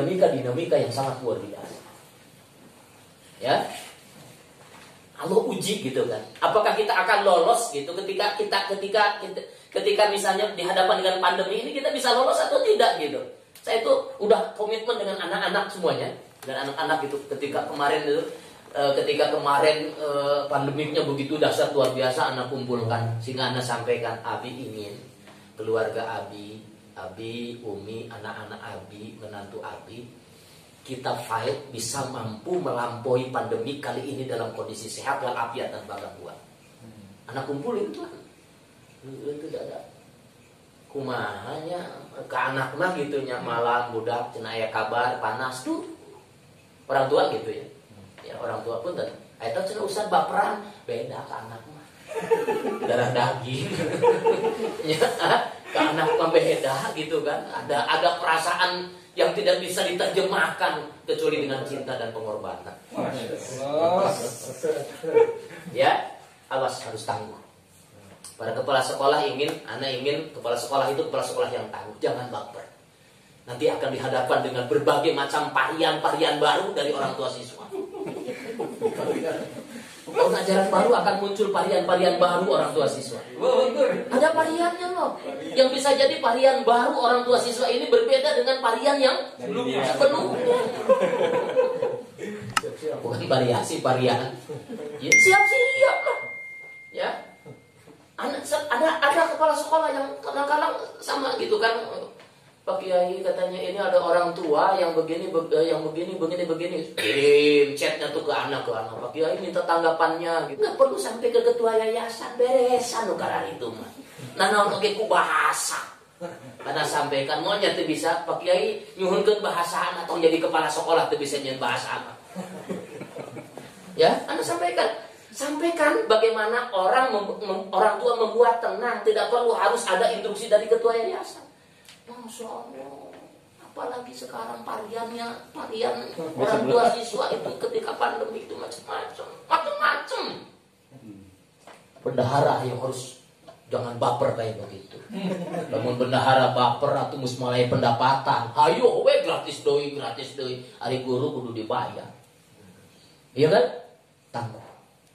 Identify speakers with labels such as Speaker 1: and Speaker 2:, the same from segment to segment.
Speaker 1: dinamika yang sangat luar biasa. Ya, Allah uji gitu kan. Apakah kita akan lolos gitu ketika misalnya dihadapan dengan pandemi ini, kita bisa lolos atau tidak gitu. Saya itu udah komitmen dengan anak-anak semuanya, dan anak-anak gitu ketika kemarin pandemiknya begitu dahsyat luar biasa, anak kumpulkan sehingga anak sampaikan, Abi ingin keluarga Abi, Umi, anak-anak Abi, menantu Abi, kita fight bisa mampu melampaui pandemi kali ini dalam kondisi sehat walafiat dan bangga buat. Anak kumpulin tuh, itu ada kumahanya ke anak mah gitunya, malam budak cenah aya kabar panas tuh orang tua gitu ya. Ya orang tua pun dan eta cenah usah baperan, beda ke anak mah darah daging. Ya, ke anak mah beda gitu kan. Ada perasaan yang tidak bisa diterjemahkan kecuali dengan cinta dan pengorbanan. Ya, awas harus tangguh. Para kepala sekolah anak ingin kepala sekolah itu kepala sekolah yang tangguh, jangan baper. Nanti akan dihadapkan dengan berbagai macam varian-varian baru dari orang tua siswa. Tahun ajaran baru akan muncul varian-varian baru orang tua siswa. Ada variannya loh. Yang bisa jadi varian baru orang tua siswa ini berbeda dengan varian yang sebelumnya. Bukan variasi, varian. Ya, siap-siap lah. Ya. Ada kepala sekolah yang kadang-kadang sama gitu kan. Pak Kiai katanya ini ada orang tua yang begini. Chatnya tuh ke anak. Pak Kiai minta tanggapannya gitu. Nggak perlu sampai ke ketua yayasan, beresan karena itu mah. Nah oke ku bahasa. Karena sampaikan maunya tuh bisa Pak Kiai nyuhunkeun bahasaan atau jadi kepala sekolah tuh bisa nyen bahasa apa. Ya, Anda sampaikan bagaimana orang tua membuat tenang, tidak perlu harus ada instruksi dari ketua yayasan. Masya Allah, apalagi sekarang varian orang tua siswa itu ketika pandemi itu macam-macam. Bendahara yang harus jangan baper kayak begitu. Namun bendahara baper atau musmalai pendapatan, hayo we gratis doi. Hari guru kudu dibayar. Iya kan? Tangguh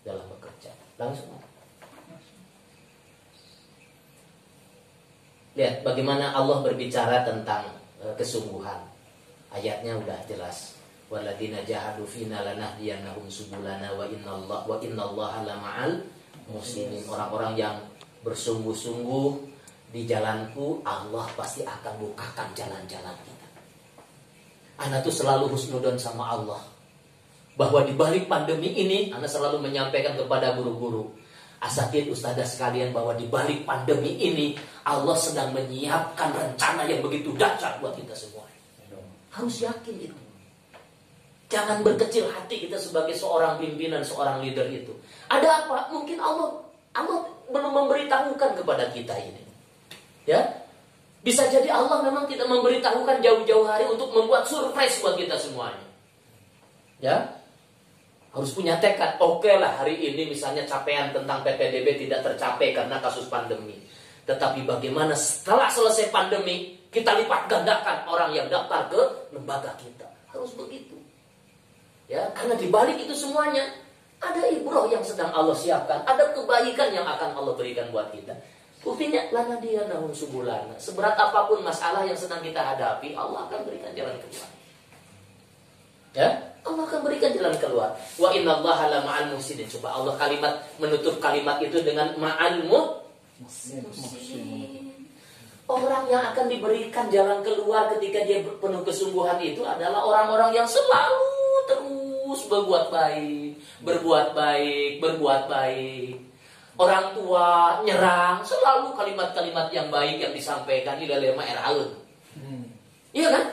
Speaker 1: dalam bekerja. Langsung. Lihat bagaimana Allah berbicara tentang kesungguhan. Ayatnya udah jelas. Walladzina jahadu fina lanahdiyannahum subulana wa innallaha lama'al muhsinin. Orang-orang yang bersungguh-sungguh di jalanku, Allah pasti akan bukakan jalan-jalan kita. Ana tuh selalu husnudon sama Allah. Bahwa di balik pandemi ini, Ana selalu menyampaikan kepada guru-guru, asatid, ustadzah sekalian, bahwa di balik pandemi ini Allah sedang menyiapkan rencana yang begitu dahsyat buat kita semua. Harus yakin itu. Jangan berkecil hati kita sebagai seorang pimpinan, seorang leader itu. Ada apa? Mungkin Allah belum memberitahukan kepada kita ini. Ya, bisa jadi Allah memang tidak memberitahukan jauh-jauh hari untuk membuat surprise buat kita semuanya. Ya, harus punya tekad. Oke lah, hari ini misalnya capaian tentang PPDB tidak tercapai karena kasus pandemi. Tetapi bagaimana setelah selesai pandemi, kita lipat gandakan orang yang daftar ke lembaga kita. Harus begitu. Ya, karena di balik itu semuanya ada ibrah yang sedang Allah siapkan, ada kebaikan yang akan Allah berikan buat kita. Buktinya lanadiyannahum subulana. Seberat apapun masalah yang sedang kita hadapi, Allah akan berikan jalan keluar. Ya, Allah akan berikan jalan keluar. Wa innallaha lama'al muhsinin. Coba Allah menutup kalimat itu dengan ma'al muhsinin. Orang yang akan diberikan jalan keluar ketika dia penuh kesungguhan itu adalah orang-orang yang selalu terus berbuat baik. Orang tua nyerang, selalu kalimat-kalimat yang baik yang disampaikan ila lema eraun. Iya kan?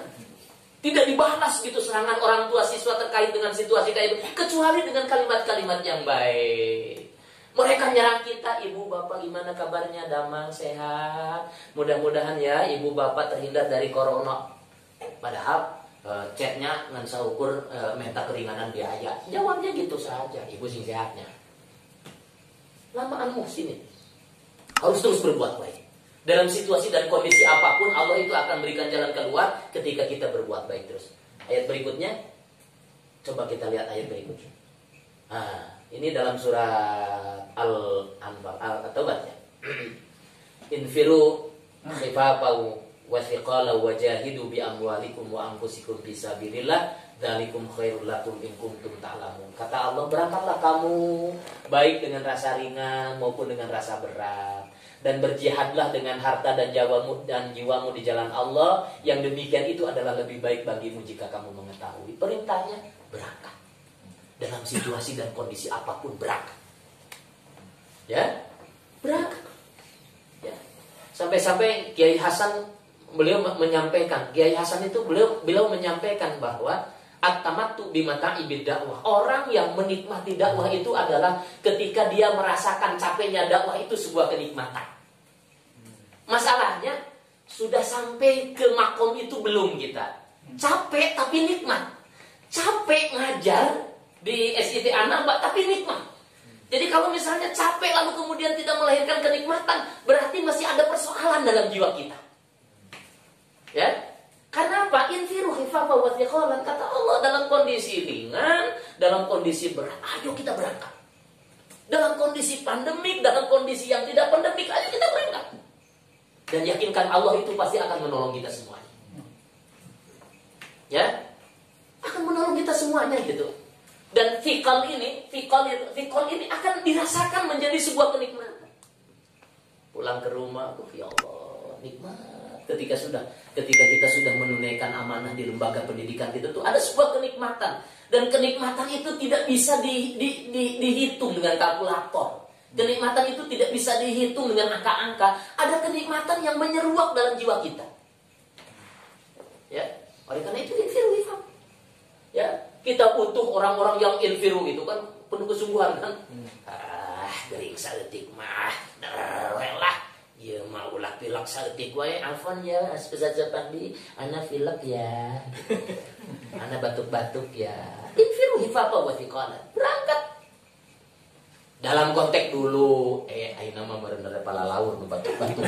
Speaker 1: Tidak dibalas gitu serangan orang tua siswa terkait dengan situasi kayak itu, kecuali dengan kalimat-kalimat yang baik. Mereka nyerang kita, ibu bapak gimana kabarnya, damang sehat, mudah-mudahan ya ibu bapak terhindar dari corona. Padahal chatnya ngan saukur minta keringanan biaya, jawabnya gitu saja, ibu sing sehatnya. Lamaan muhsin ini harus terus berbuat baik. Dalam situasi dan kondisi apapun Allah itu akan berikan jalan keluar ketika kita berbuat baik terus. Ayat berikutnya, coba kita lihat ayat berikutnya. Ini dalam surat Al-Anfal, At-Taubah ya. Infiru khifafau wa thiqala wajahidu bi amwalikum wa anfusikum fisabilillah dzalikum khairul lakum in kuntum ta'lamun. Kata Allah, berangkatlah kamu baik dengan rasa ringan maupun dengan rasa berat, dan berjihadlah dengan harta dan jiwamu di jalan Allah. Yang demikian itu adalah lebih baik bagimu jika kamu mengetahui. Perintahnya berangkat. Dalam situasi dan kondisi apapun berangkat. Ya, berangkat. Ya. Sampai-sampai Kiai Hasan beliau menyampaikan, Kiai Hasan itu beliau menyampaikan bahwa at-tamattu bimata'i bidakwah. Orang yang menikmati dakwah itu adalah ketika dia merasakan capeknya dakwah itu sebuah kenikmatan. Masalahnya sudah sampai ke makom itu belum kita. Capek tapi nikmat. Capek ngajar di SIT Anambak tapi nikmat. Jadi kalau misalnya capek lalu kemudian tidak melahirkan kenikmatan, berarti masih ada persoalan dalam jiwa kita. Ya? Karena apa? Infiru khifafan wa thiqalan. Kata Allah, dalam kondisi ringan, dalam kondisi berat, ayo kita berangkat. Dalam kondisi pandemik, dalam kondisi yang tidak pandemik, ayo kita berangkat. Dan yakinkan Allah itu pasti akan menolong kita semuanya. Ya? Akan menolong kita semuanya gitu. Dan fikal ini akan dirasakan menjadi sebuah kenikmatan. Pulang ke rumah, ya Allah, nikmat. Ketika kita sudah menunaikan amanah di lembaga pendidikan kita tuh ada sebuah kenikmatan. Dan kenikmatan itu tidak bisa dihitung dengan kalkulator. Kenikmatan itu tidak bisa dihitung dengan angka-angka. Ada kenikmatan yang menyeruak dalam jiwa kita. Ya, oleh karena itu infiru. Ya, kita butuh orang-orang yang infiru itu kan penuh kesungguhan kan. Gering saeutik mah, lah. Ya maulah pilak saeutik wae afan ya, aspesaja pandi, ana pilek ya. Ana batuk-batuk ya. Infiru hifaqa wa thiqala. Berangkat. Dalam konteks dulu, ayeuna mah meureun pala laur nu batuk-batuk.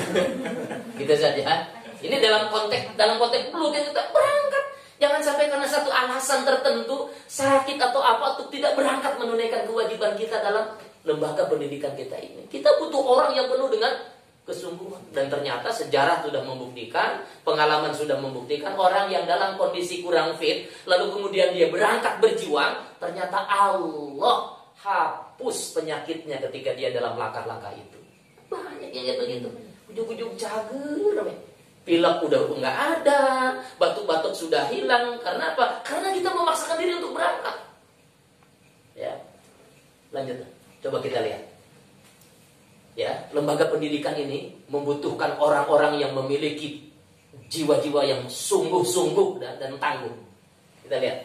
Speaker 1: Gitu saja. Ini dalam konteks dulu kita berangkat. Jangan sampai karena satu alasan tertentu, sakit atau apa, untuk tidak berangkat menunaikan kewajiban kita dalam lembaga pendidikan kita ini. Kita butuh orang yang penuh dengan kesungguhan. Dan ternyata sejarah sudah membuktikan, pengalaman sudah membuktikan, orang yang dalam kondisi kurang fit, lalu kemudian dia berangkat berjuang, ternyata Allah hapus penyakitnya ketika dia dalam langkah-langkah itu. Banyak yang begitu. Ujung-ujung cager, pilek udah nggak ada, batuk-batuk sudah hilang. Karena apa? Karena kita memaksakan diri untuk berangkat. Ya, lanjut. Coba kita lihat. Ya, lembaga pendidikan ini membutuhkan orang-orang yang memiliki jiwa-jiwa yang sungguh-sungguh dan tangguh. Kita lihat.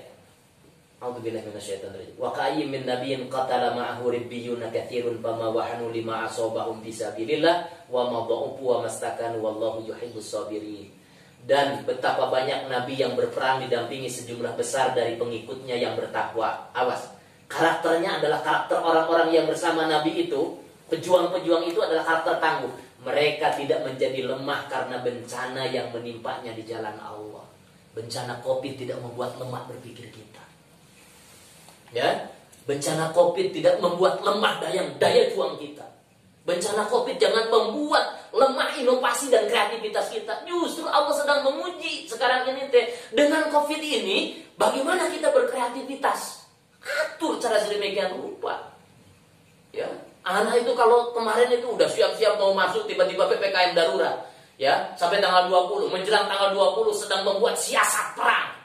Speaker 1: A'udzubillahi minasyaitonir rajim. Wa ka'ayyin min nabiyyin qatala ma'ahu ribbiyuna katsirun fama wahanu lima asabahum fisabilillah wa ma dha'ufu wa mastakanu wallahu yuhibbus sabirin. Dan betapa banyak nabi yang berperang didampingi sejumlah besar dari pengikutnya yang bertakwa. Awas, karakternya adalah karakter orang-orang yang bersama nabi itu. Pejuang-pejuang itu adalah karakter tangguh. Mereka tidak menjadi lemah karena bencana yang menimpanya di jalan Allah. Bencana Covid tidak membuat lemah berpikir kita. Ya, bencana Covid tidak membuat lemah daya juang kita. Bencana Covid jangan membuat lemah inovasi dan kreativitas kita. Justru Allah sedang menguji sekarang ini dengan Covid ini, bagaimana kita berkreativitas. Atur cara sedemikian rupa. Ya, anak itu kalau kemarin itu udah siap-siap mau masuk, tiba-tiba PPKM darurat. Ya, sampai tanggal 20, menjelang tanggal 20 sedang membuat siasat perang.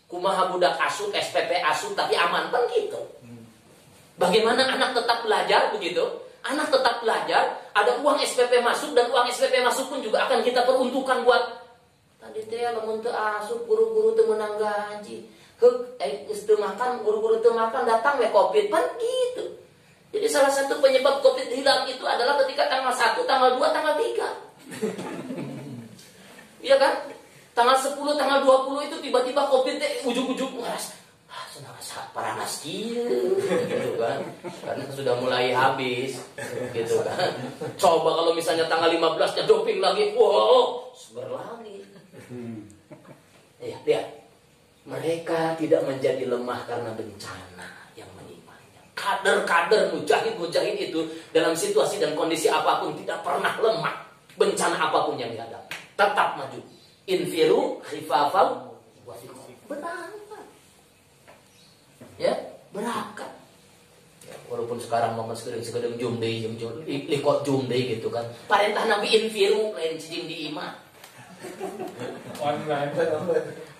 Speaker 1: Kumaha budak asuh, SPP asuh tapi aman kan gitu. Bagaimana anak tetap belajar begitu? Anak tetap belajar, ada uang SPP masuk dan uang SPP masuk pun juga akan kita peruntukkan buat tadi teh lamun teu asuh guru-guru teu meunang gaji. Geus teu makan, guru-guru teu makan datang we Covid kan gitu. Jadi salah satu penyebab Covid hilang itu adalah ketika tanggal 1, tanggal 2, tanggal 3. Iya kan? Tanggal 10, tanggal 20 itu tiba-tiba Covid ujung-ujung ngeras. Senang para naskil gitu kan, karena sudah mulai habis gitu kan. Coba kalau misalnya tanggal 15-nya doping lagi, wow, sebar lagi. Ya, lihat, mereka tidak menjadi lemah karena bencana yang menimpa. Kader-kader mujahid-mujahid itu dalam situasi dan kondisi apapun tidak pernah lemah. Bencana apapun yang dihadapi, tetap maju. Infiru khifafan wa thiqal. Berangkat. Ya, berangkat. Ya, walaupun sekarang momen segedeng jumdei, likot jumdei gitu kan. Perintah Nabi infiru lain cicing di imah.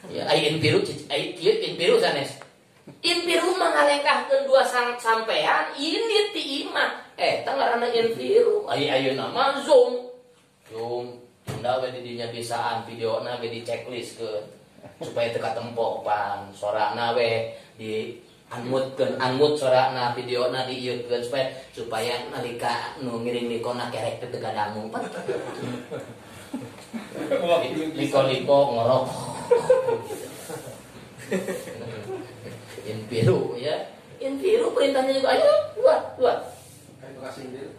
Speaker 1: Ya, infiru sanes. Infiru mengalengkahkeun dua sampean ini ti imah. Tangarana infiru. Ayeuna mah zoom. Unda we didinya bisaan videona ge di checklist ke supaya teka tempo pan sorana we di anmut sorana videona di ieukeun supaya nalika nu ngiring likona kerek teu gadangu pan. Liko ngorok. Infiru ya. Infiru perintahnya juga ayo buat. Terima kasih.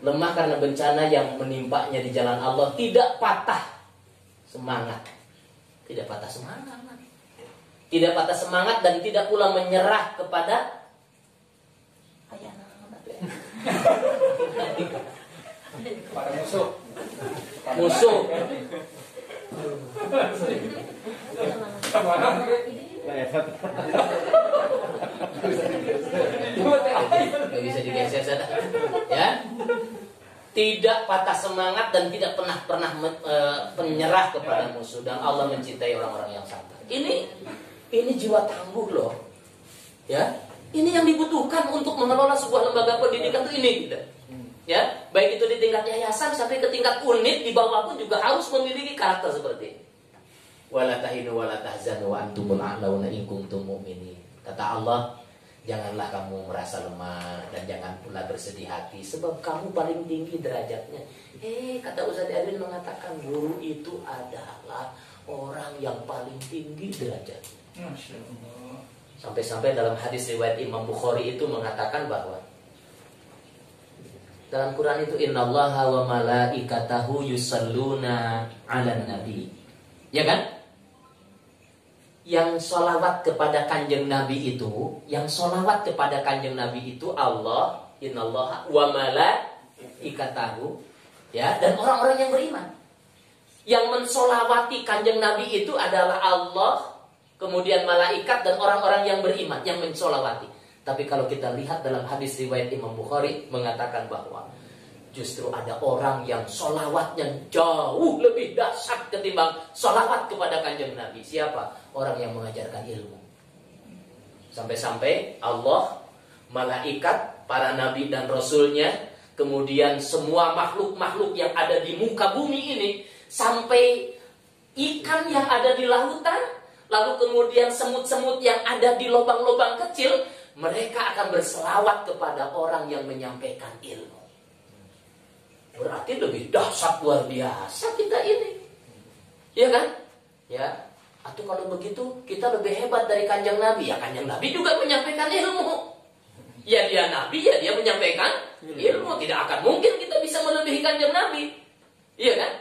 Speaker 1: Lemah karena bencana yang menimpanya di jalan Allah, tidak patah semangat. Tidak patah semangat. Tidak patah semangat dan tidak pula menyerah kepada musuh. Gak bisa digeser sana. Ya, tidak patah semangat dan tidak pernah menyerah kepada musuh, dan Allah mencintai orang-orang yang sabar. Ini jiwa tangguh loh. Ya, ini yang dibutuhkan untuk mengelola sebuah lembaga pendidikan itu ini. Ya, baik itu di tingkat yayasan sampai ke tingkat unit di bawah pun juga harus memiliki karakter seperti ini. Wala tahinu wala tahzanu wa antumul a'launa in kuntum mu'minin. Kata Allah, janganlah kamu merasa lemah dan jangan pula bersedih hati sebab kamu paling tinggi derajatnya. Kata Ustaz Erwin mengatakan guru itu adalah orang yang paling tinggi derajatnya. Masya Allah. Sampai-sampai dalam hadis riwayat Imam Bukhari itu mengatakan bahwa dalam Quran itu innallaha wa malaikatahu yusalluna 'alan nabi. Ya kan? Yang sholawat kepada kanjeng Nabi itu, Allah, innallaha wa malaikatahu, ya, dan orang-orang yang beriman. Yang mensolawati kanjeng Nabi itu adalah Allah, kemudian malaikat dan orang-orang yang beriman yang mensolawati. Tapi kalau kita lihat dalam hadis riwayat Imam Bukhari mengatakan bahwa justru ada orang yang sholawatnya jauh lebih dahsyat ketimbang sholawat kepada kanjeng Nabi. Siapa? Orang yang mengajarkan ilmu. Sampai-sampai Allah, malaikat, para nabi dan rasulnya, kemudian semua makhluk-makhluk yang ada di muka bumi ini, sampai ikan yang ada di lautan, lalu kemudian semut-semut yang ada di lubang-lubang kecil, mereka akan berselawat kepada orang yang menyampaikan ilmu. Berarti lebih dahsyat luar biasa kita ini. Ya kan? Ya. Atau kalau begitu kita lebih hebat dari kanjeng Nabi. Ya kanjeng Nabi juga menyampaikan ilmu. Ya dia Nabi, ya dia menyampaikan ilmu. Tidak akan mungkin kita bisa melebihi kanjeng Nabi. Iya kan?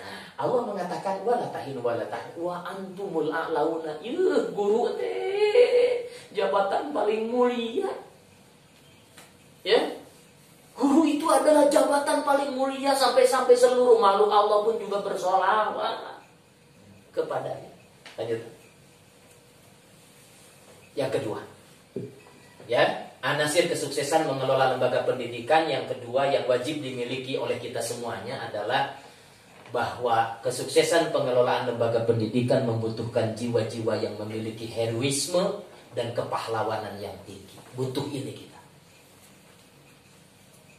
Speaker 1: Nah, Allah mengatakan wala tahinu wala tahinu wa antumul a'launa. Guru jabatan paling mulia. Ya. Guru itu adalah jabatan paling mulia sampai seluruh makhluk Allah pun juga bersolawat kepadanya. Lanjut. Yang kedua, ya, anasir kesuksesan mengelola lembaga pendidikan yang kedua yang wajib dimiliki oleh kita semuanya adalah bahwa kesuksesan pengelolaan lembaga pendidikan membutuhkan jiwa-jiwa yang memiliki heroisme dan kepahlawanan yang tinggi. Butuh ini kita.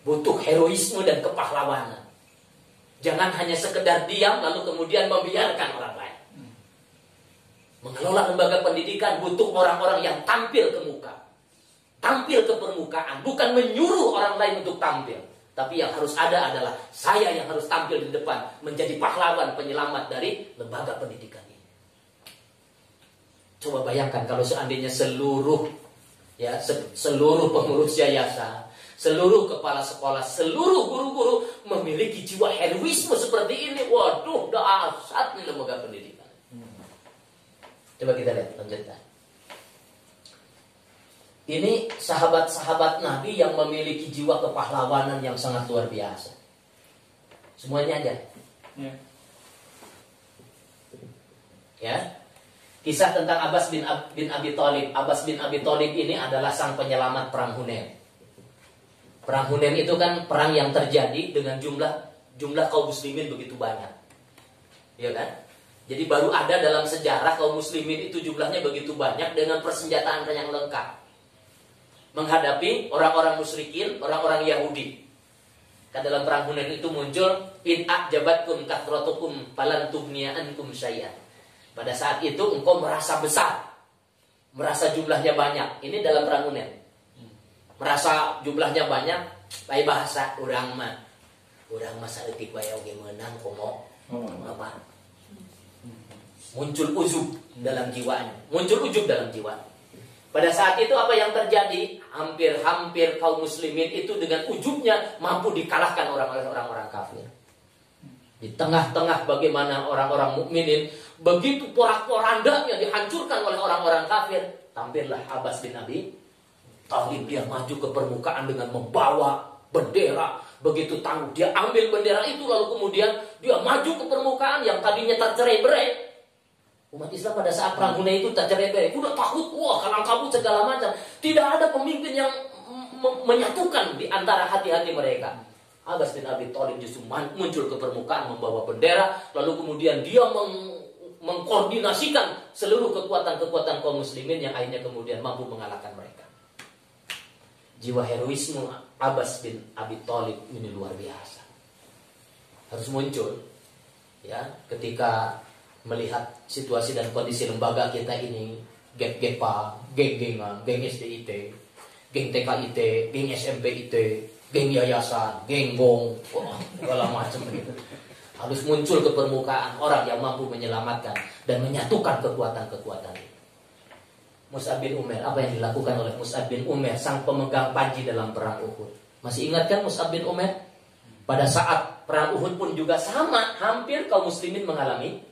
Speaker 1: Butuh heroisme dan kepahlawanan. Jangan hanya sekedar diam lalu kemudian membiarkan orang lain. Mengelola lembaga pendidikan butuh orang-orang yang tampil ke muka. Tampil ke permukaan. Bukan menyuruh orang lain untuk tampil. Tapi yang harus ada adalah saya yang harus tampil di depan. Menjadi pahlawan penyelamat dari lembaga pendidikan ini. Coba bayangkan kalau seandainya seluruh seluruh pengurus yayasan, seluruh kepala sekolah, seluruh guru-guru memiliki jiwa heroisme seperti ini. Waduh, dahsyat nih lembaga pendidikan. Coba kita lihat lanjutkan. Ini sahabat-sahabat Nabi yang memiliki jiwa kepahlawanan yang sangat luar biasa. Semuanya aja. Ya. Kisah tentang Abbas bin Abi Thalib. Abbas bin Abi Thalib ini adalah sang penyelamat perang Hunain. Perang Hunain itu kan perang yang terjadi dengan jumlah kaum muslimin begitu banyak. Ya kan? Jadi baru ada dalam sejarah kaum muslimin itu jumlahnya begitu banyak dengan persenjataan yang lengkap menghadapi orang-orang musyrikin, orang-orang Yahudi. Kan dalam perang Hunain itu muncul in a'jabatkum kathratukum falan tughniya ankum syai'an. Pada saat itu engkau merasa besar, merasa jumlahnya banyak. Ini dalam perang Hunain. Merasa jumlahnya banyak, baik bahasa urang mah saeutik bae oge meunang komo. Apa? Muncul ujub dalam jiwanya. Pada saat itu apa yang terjadi? Hampir kaum muslimin itu dengan ujubnya mampu dikalahkan orang-orang kafir. Di tengah-tengah bagaimana orang-orang mukminin begitu porak-porandanya dihancurkan oleh orang-orang kafir, tampillah Abbas bin Abi Thalib. Dia maju ke permukaan dengan membawa bendera begitu tangguh. Dia ambil bendera itu lalu kemudian dia maju ke permukaan yang tadinya tercerai-berai. Umat Islam pada saat perang Hunain itu tercerai-berai, udah takut, kalang kabut segala macam. Tidak ada pemimpin yang menyatukan di antara hati-hati mereka. Abbas bin Abi Thalib justru muncul ke permukaan membawa bendera, lalu kemudian dia mengkoordinasikan seluruh kekuatan-kekuatan kaum muslimin yang akhirnya kemudian mampu mengalahkan mereka. Jiwa heroisme Abbas bin Abi Thalib ini luar biasa. Harus muncul ya ketika melihat situasi dan kondisi lembaga kita ini, gap-gapan, geng-gengan, geng SDIT, geng TKIT, geng SMPIT, geng yayasan, geng bong, segala macam begitu. Harus muncul ke permukaan orang yang mampu menyelamatkan dan menyatukan kekuatan-kekuatan ini. Mus'ab bin Umair, apa yang dilakukan oleh Mus'ab bin Umair, sang pemegang panji dalam perang Uhud? Masih ingat kan Mus'ab bin Umair? Pada saat perang Uhud pun juga sama, hampir kaum muslimin mengalami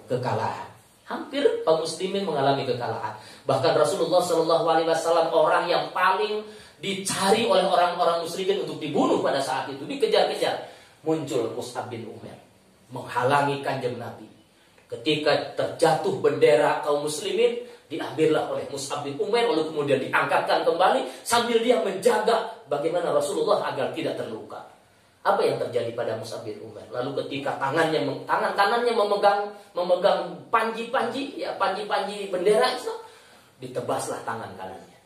Speaker 1: kekalahan. Hampir kaum muslimin mengalami kekalahan. Bahkan Rasulullah SAW orang yang paling dicari oleh orang-orang musyrikin untuk dibunuh pada saat itu, dikejar-kejar. Muncul Mus'ab bin Umair menghalangi Kanjeng Nabi. Ketika terjatuh bendera kaum muslimin, diambillah oleh Mus'ab bin Umair lalu kemudian diangkatkan kembali sambil dia menjaga bagaimana Rasulullah agar tidak terluka. Apa yang terjadi pada Mus'ab bin Umair? Lalu ketika tangan kanannya memegang panji-panji bendera Islam, ditebaslah tangan kanannya.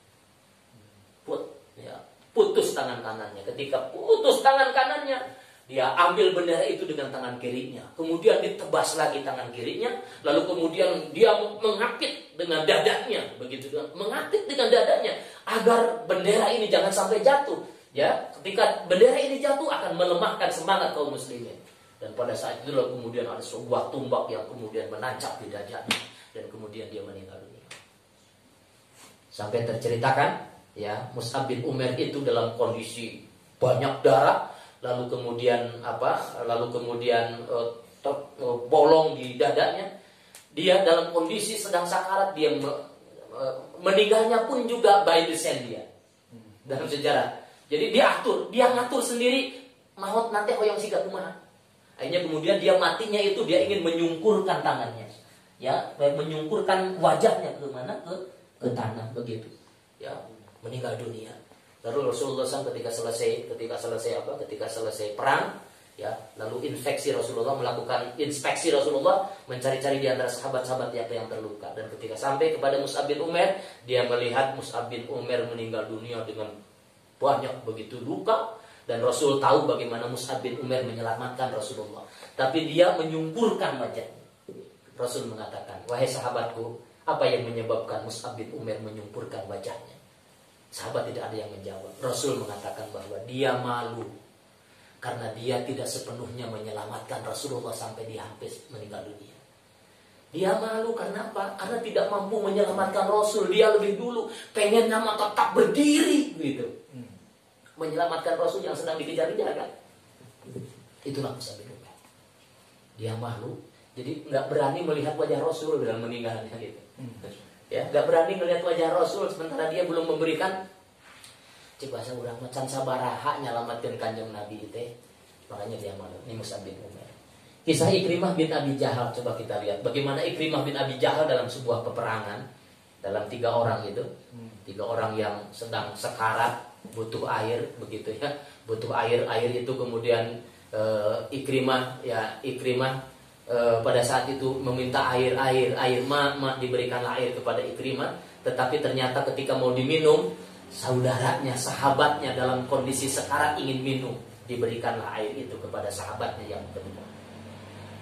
Speaker 1: Putus tangan kanannya. Ketika putus tangan kanannya, dia ambil bendera itu dengan tangan kirinya. Kemudian ditebas lagi tangan kirinya, lalu kemudian dia mengapit dengan dadanya, begitu, mengapit dengan dadanya agar bendera ini jangan sampai jatuh. Ya, ketika bendera ini jatuh akan melemahkan semangat kaum muslimin. Dan pada saat itu kemudian ada sebuah tumbak yang kemudian menancap di dadanya dan kemudian dia meninggal dunia. Sampai terceritakan, ya, Mus'ab bin Umair itu dalam kondisi banyak darah, lalu kemudian bolong di dadanya. Dia dalam kondisi sedang sakarat, dia meninggalnya pun juga by descent dia dalam sejarah. Jadi dia ngatur sendiri maut nanti hoyong siga kumaha. Akhirnya kemudian dia matinya itu dia ingin menyungkurkan tangannya. Ya, menyungkurkan wajahnya ke mana? Ke tanah begitu. Ya, meninggal dunia. Lalu Rasulullah SAW ketika selesai perang, ya, lalu melakukan inspeksi Rasulullah, mencari-cari di antara sahabat-sahabat yang terluka. Dan ketika sampai kepada Mus'ab bin Umair, dia melihat Mus'ab bin Umair meninggal dunia dengan banyak begitu luka, dan Rasul tahu bagaimana Mus'ab bin Umair menyelamatkan Rasulullah. Tapi dia menyungkurkan wajahnya. Rasul mengatakan, wahai sahabatku, apa yang menyebabkan Mus'ab bin Umair menyungkurkan wajahnya? Sahabat tidak ada yang menjawab. Rasul mengatakan bahwa dia malu karena dia tidak sepenuhnya menyelamatkan Rasulullah sampai dia hampir meninggal dunia. Dia malu karena apa? Karena tidak mampu menyelamatkan Rasul. Dia lebih dulu pengennya mah tetap berdiri gitu. Menyelamatkan Rasul yang sedang dikejar-kejar kan. Itulah Mus'ab bin Umair. Dia malu, jadi nggak berani melihat wajah Rasul dalam meninggalnya gitu. Ya, nggak berani melihat wajah Rasul sementara dia belum memberikan cek bahasa urang macan sabaraha nyelamatkan kanjeng Nabi itu. Makanya dia malu. Ini Mus'ab bin Umair. Kisah Ikrimah bin Abi Jahal, coba kita lihat bagaimana Ikrimah bin Abi Jahal dalam sebuah peperangan, dalam 3 orang itu, 3 orang yang sedang sekarat, butuh air begitu ya, butuh air itu kemudian Ikrimah pada saat itu meminta air, diberikanlah air kepada Ikrimah, tetapi ternyata ketika mau diminum, saudaranya, sahabatnya dalam kondisi sekarat ingin minum, diberikanlah air itu kepada sahabatnya yang kedua.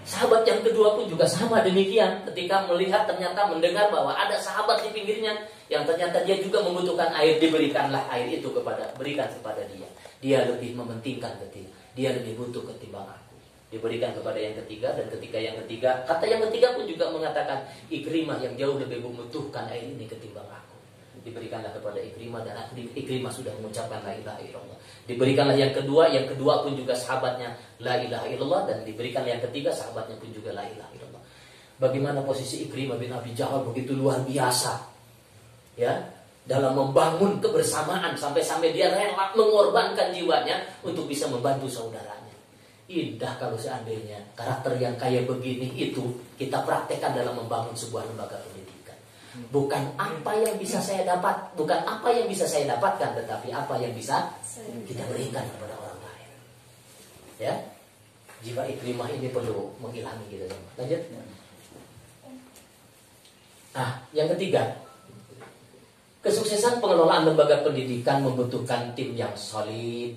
Speaker 1: Sahabat yang kedua pun juga sama demikian, ketika melihat ternyata mendengar bahwa ada sahabat di pinggirnya yang ternyata dia juga membutuhkan air, diberikanlah air itu berikan kepada dia. Dia lebih mementingkan ketiga, dia lebih butuh ketimbang aku. Diberikan kepada yang ketiga, dan ketika yang ketiga, kata yang ketiga pun juga mengatakan Ikrimah yang jauh lebih membutuhkan air ini ketimbang aku. Diberikanlah kepada Ikrimah, dan Ikrimah sudah mengucapkan la ilaha illallah. Diberikanlah yang kedua pun juga sahabatnya la ilaha illallah, dan diberikan yang ketiga sahabatnya pun juga la ilaha illallah. Bagaimana posisi Ikrimah bin Abi Jahal begitu luar biasa ya, dalam membangun kebersamaan sampai dia rela mengorbankan jiwanya untuk bisa membantu saudaranya. Indah kalau seandainya karakter yang kayak begini itu kita praktekkan dalam membangun sebuah lembaga pendidikan. Bukan apa yang bisa saya dapatkan, tetapi apa yang bisa kita berikan kepada orang lain. Ya, jiwa Ikrimah ini perlu mengilhami kita semua. Lanjut. Nah, yang ketiga, kesuksesan pengelolaan lembaga pendidikan membutuhkan tim yang solid.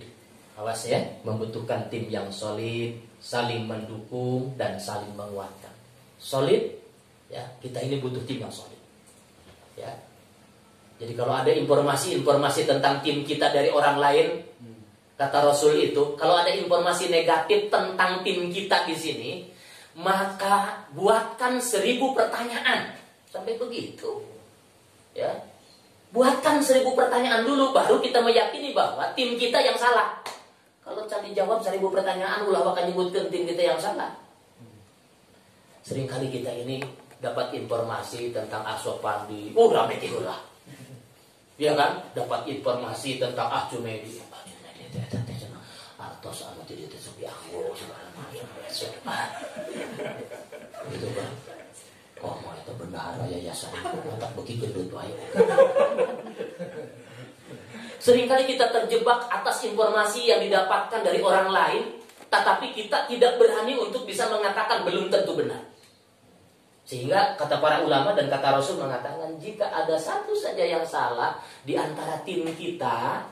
Speaker 1: Awas ya, membutuhkan tim yang solid, saling mendukung dan saling menguatkan. Solid, ya, kita ini butuh tim yang solid. Ya. Jadi kalau ada informasi tentang tim kita dari orang lain, kata Rasul itu, kalau ada informasi negatif tentang tim kita di sini, maka buatkan 1000 pertanyaan. Sampai begitu. Ya. Buatkan 1000 pertanyaan dulu, baru kita meyakini bahwa tim kita yang salah. Kalau cari jawab 1000 pertanyaan, ulah akan nyebutkan tim kita yang salah. Seringkali kita ini dapat informasi tentang Aswapandi, rame gitu lah. Ya kan? Dapat informasi tentang Junedi. Artos anu tidak sepi aku segala macam. Gitu kan? Oh, mau itu bendahara yayasan itu otak beki gendut wae. Seringkali kita terjebak atas informasi yang didapatkan dari orang lain, tetapi kita tidak berani untuk bisa mengatakan belum tentu benar. Sehingga kata para ulama dan kata Rasul mengatakan, jika ada satu saja yang salah di antara tim kita,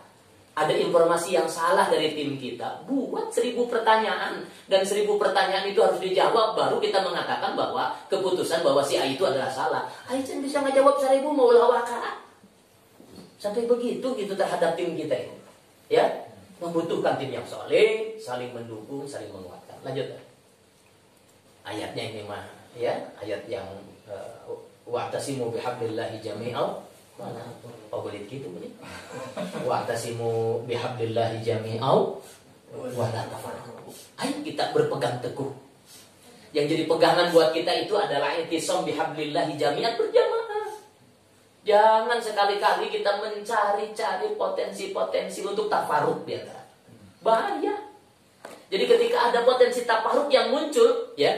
Speaker 1: ada informasi yang salah dari tim kita, buat 1000 pertanyaan, dan 1000 pertanyaan itu harus dijawab, baru kita mengatakan bahwa keputusan bahwa si A itu adalah salah. Aican bisa ngejawab 1000 mau lawaka. Sampai begitu gitu terhadap tim kita ini. Ya, membutuhkan tim yang solid, saling mendukung, saling menguatkan. Lanjut. Ayatnya ini mah ya, ayat yang wa'tasimu bihablillahi jami'an. Mana? Oh, boleh gitu boleh. Wa'tasimu bihablillahi jami'an wa la tafarraqu. Ayo kita berpegang teguh. Yang jadi pegangan buat kita itu adalah i'tisam bihablillahi jami'an, berjamaah. Jangan sekali-kali kita mencari-cari potensi-potensi untuk tafarruq di antara. Bahaya. Jadi ketika ada potensi tafarruq yang muncul, ya,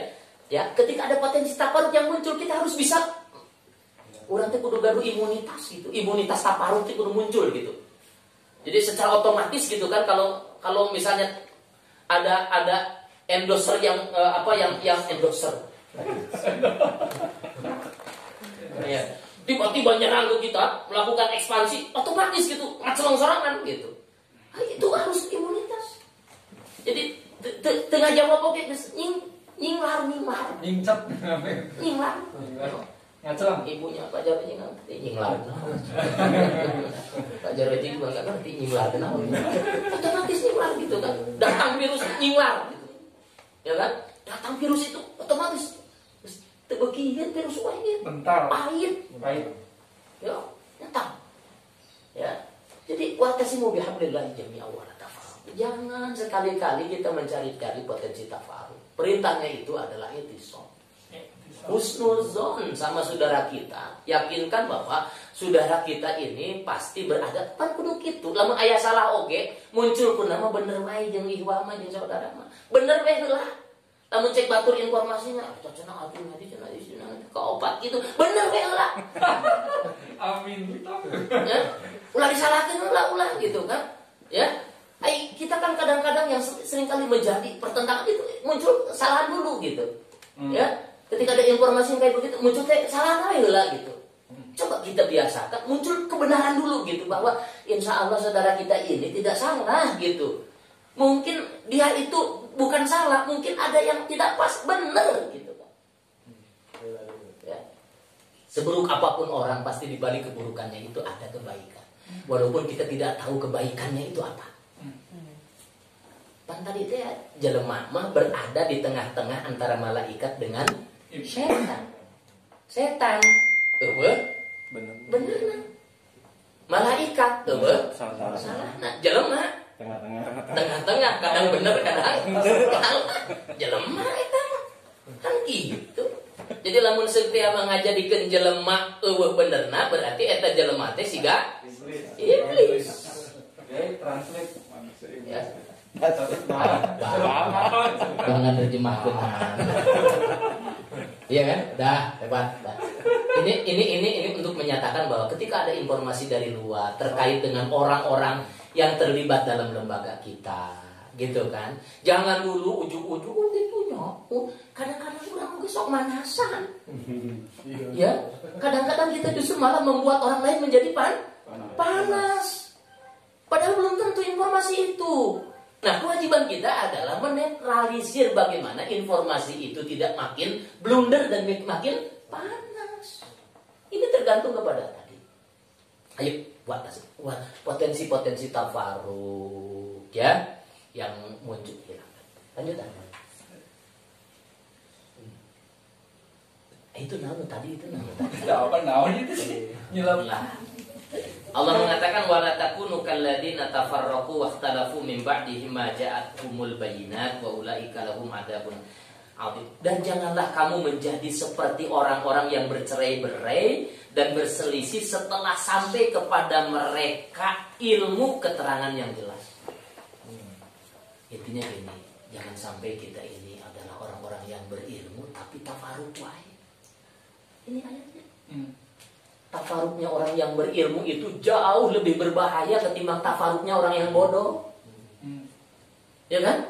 Speaker 1: ketika ada potensi taparut yang muncul, kita harus bisa. Orang itu kudu gaduh imunitas gitu. Imunitas taparut itu kudu muncul gitu. Jadi secara otomatis gitu kan, kalau misalnya ada endorser yang yang endorser. Ya, tiba-tiba nyerang ke kita, melakukan ekspansi, otomatis gitu, ngacelong sorangan gitu. Nah, itu harus imunitas. Jadi tengah jawab oke, nyinglar. Ngacelang. Ibunya Pak Jarwo nyinglar. Pak Jarwo itu enggak ngerti nyinglar kenapa. Otomatis nyinglar gitu kan. Datang virus nyinglar gitu. Ya kan? Datang virus itu otomatis Tebekian terus wahid.
Speaker 2: Bentar.
Speaker 1: Pahit. Ya, nyata. Ya. Jadi wa'tasimu bihablillahi jami'an wa la tafarraqu. Jangan sekali-kali kita mencari-cari potensi tafarruq. Perintahnya itu adalah itisam. Husnuzon sama saudara kita, yakinkan bahwa saudara kita ini pasti berada pan kudu kitu. Lamun aya salah oge, muncul pun nama bener wae jeung ihwa mah jeung saudara mah. Bener wae heula. Lamun cek batur informasinya, cenah atuh hadi cenah isina ka opat gitu. Bener wae heula.
Speaker 2: Amin.
Speaker 1: Ya. Ulah disalahkeun ulah gitu kan. Ya. Kita kan kadang-kadang yang seringkali menjadi pertentangan itu muncul salah dulu gitu. Ya. Ketika ada informasi yang kayak begitu muncul kayak salah lah gitu. Coba kita biasakan muncul kebenaran dulu gitu bahwa insya Allah saudara kita ini tidak salah gitu. Mungkin dia itu bukan salah, mungkin ada yang tidak pas, benar gitu kan. Ya. Seburuk apapun orang pasti di balik keburukannya itu ada kebaikan. Walaupun kita tidak tahu kebaikannya itu apa. Pan tadi teh jelema mah berada di tengah-tengah antara malaikat dengan setan bener malaikat salah nah jelema tengah-tengah kadang bener kadang jelema eta kan gitu. Jadi lamun setia mengajadikeun jelema eueuh benerna berarti eta jelema teh siga iblis.
Speaker 2: Translate
Speaker 1: Ya. Jangan terjemahkan. Iya kan? Dah, hebat. Dah. Ini untuk menyatakan bahwa ketika ada informasi dari luar terkait dengan orang-orang yang terlibat dalam lembaga kita, gitu kan? Jangan dulu ujuk-ujuk gitunya. Kadang-kadang orang mungkin sok manasan. Ya, kadang-kadang kita justru malah membuat orang lain menjadi panas. Padahal belum tentu informasi itu. Nah, kewajiban kita adalah menetralisir bagaimana informasi itu tidak makin blunder dan makin panas. Ini tergantung kepada tadi. Ayo buat potensi-potensi tafarruq ya yang muncul hilangkan. Lanjut. Itu nama tadi.
Speaker 2: Naon itu sih? Nyelam.
Speaker 1: Allah mengatakan wala takunu kalladzina tafarraqu wakhtalafu min ba'dihi ma ja'atuhumul bayyinat wa ulaika lahum adzabun adzim. Dan janganlah kamu menjadi seperti orang-orang yang bercerai-berai dan berselisih setelah sampai kepada mereka ilmu keterangan yang jelas. Intinya ini, jangan sampai kita ini adalah orang-orang yang berilmu tapi tafarruq wae. Ini ayatnya. Tafaruknya orang yang berilmu itu jauh lebih berbahaya ketimbang tafaruknya orang yang bodoh. Ya kan?